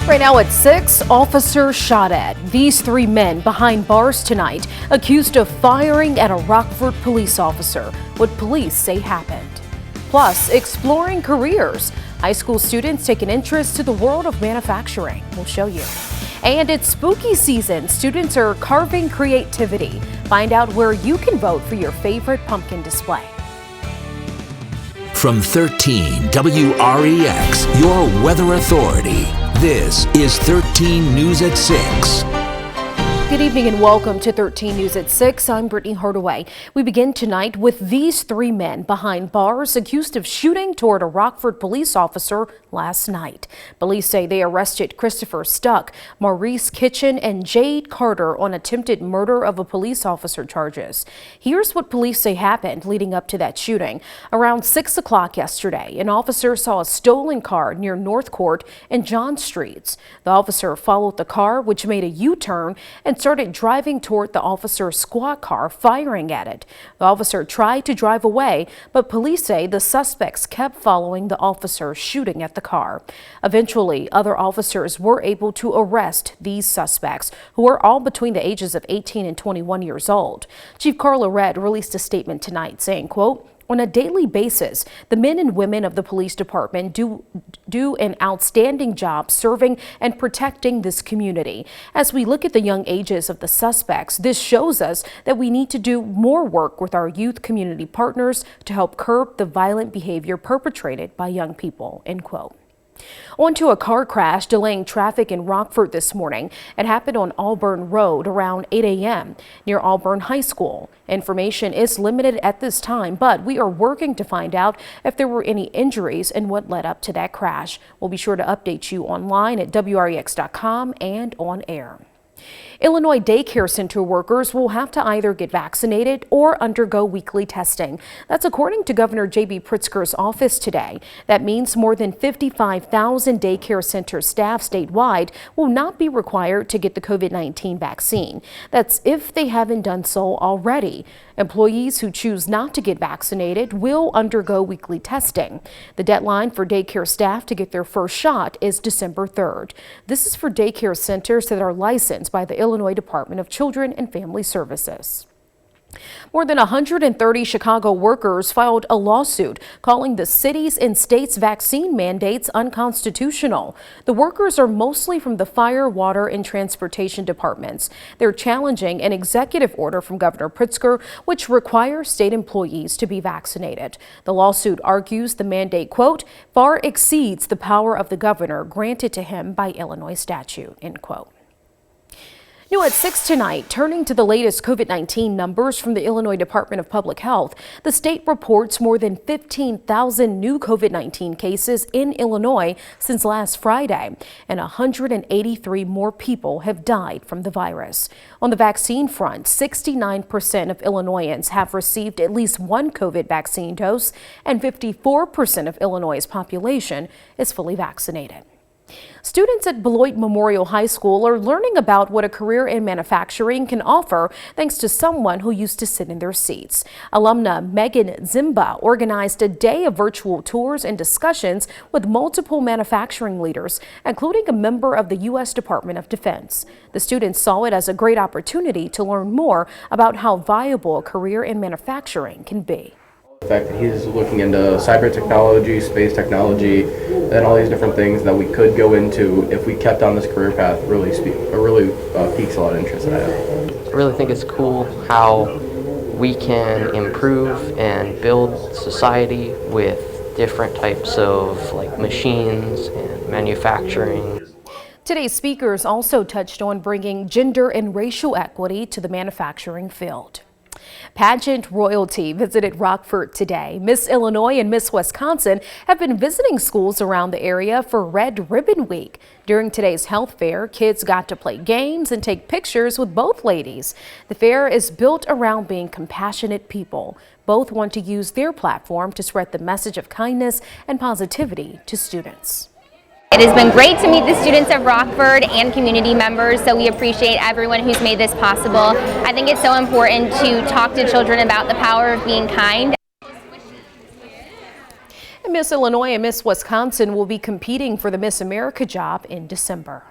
Right now at 6, officer shot at. These 3 men behind bars tonight, accused of firing at a Rockford police officer. What police say happened. Plus, exploring careers. High school students take an interest to the world of manufacturing. We'll show you. And it's spooky season. Students are carving creativity. Find out where you can vote for your favorite pumpkin display. From 13 WREX, your weather authority. This is 13 News at 6. Good evening and welcome to 13 News at 6. I'm Brittany Hardaway. We begin tonight with these 3 men behind bars accused of shooting toward a Rockford police officer last night. Police say they arrested Christopher Stuck, Maurice Kitchen, and Jade Carter on attempted murder of a police officer charges. Here's what police say happened leading up to that shooting. Around 6 o'clock yesterday, an officer saw a stolen car near North Court and John Streets. The officer followed the car, which made a U-turn and started driving toward the officer's squad car, firing at it. The officer tried to drive away, but police say the suspects kept following the officer, shooting at the car. Eventually, other officers were able to arrest these suspects, who are all between the ages of 18 and 21 years old. Chief Carla Red released a statement tonight saying, quote, "On a daily basis, the men and women of the police department do an outstanding job serving and protecting this community. As we look at the young ages of the suspects, this shows us that we need to do more work with our youth community partners to help curb the violent behavior perpetrated by young people," end quote. On to a car crash delaying traffic in Rockford this morning. It happened on Auburn Road around 8 a.m. near Auburn High School. Information is limited at this time, but we are working to find out if there were any injuries and what led up to that crash. We'll be sure to update you online at WREX.com and on air. Illinois daycare center workers will have to either get vaccinated or undergo weekly testing. That's according to Governor J.B. Pritzker's office today. That means more than 55,000 daycare center staff statewide will not be required to get the COVID-19 vaccine. That's if they haven't done so already. Employees who choose not to get vaccinated will undergo weekly testing. The deadline for daycare staff to get their first shot is December 3rd. This is for daycare centers that are licensed by the Illinois Department of Children and Family Services. More than 130 Chicago workers filed a lawsuit calling the city's and state's vaccine mandates unconstitutional. The workers are mostly from the fire, water, and transportation departments. They're challenging an executive order from Governor Pritzker, which requires state employees to be vaccinated. The lawsuit argues the mandate, quote, far exceeds the power of the governor granted to him by Illinois statute, end quote. New at 6 tonight, turning to the latest COVID-19 numbers from the Illinois Department of Public Health, the state reports more than 15,000 new COVID-19 cases in Illinois since last Friday, and 183 more people have died from the virus. On the vaccine front, 69% of Illinoisans have received at least one COVID vaccine dose, and 54% of Illinois' population is fully vaccinated. Students at Beloit Memorial High School are learning about what a career in manufacturing can offer thanks to someone who used to sit in their seats. Alumna Megan Zimba organized a day of virtual tours and discussions with multiple manufacturing leaders, including a member of the U.S. Department of Defense. The students saw it as a great opportunity to learn more about how viable a career in manufacturing can be. The fact that he's looking into cyber technology, space technology, and all these different things that we could go into if we kept on this career path really piques a lot of interest that I have. I really think it's cool how we can improve and build society with different types of machines and manufacturing. Today's speakers also touched on bringing gender and racial equity to the manufacturing field. Pageant royalty visited Rockford today. Miss Illinois and Miss Wisconsin have been visiting schools around the area for Red Ribbon Week. During today's health fair, kids got to play games and take pictures with both ladies. The fair is built around being compassionate people. Both want to use their platform to spread the message of kindness and positivity to students. It has been great to meet the students of Rockford and community members, so we appreciate everyone who's made this possible. I think it's so important to talk to children about the power of being kind. Miss Illinois and Miss Wisconsin will be competing for the Miss America job in December.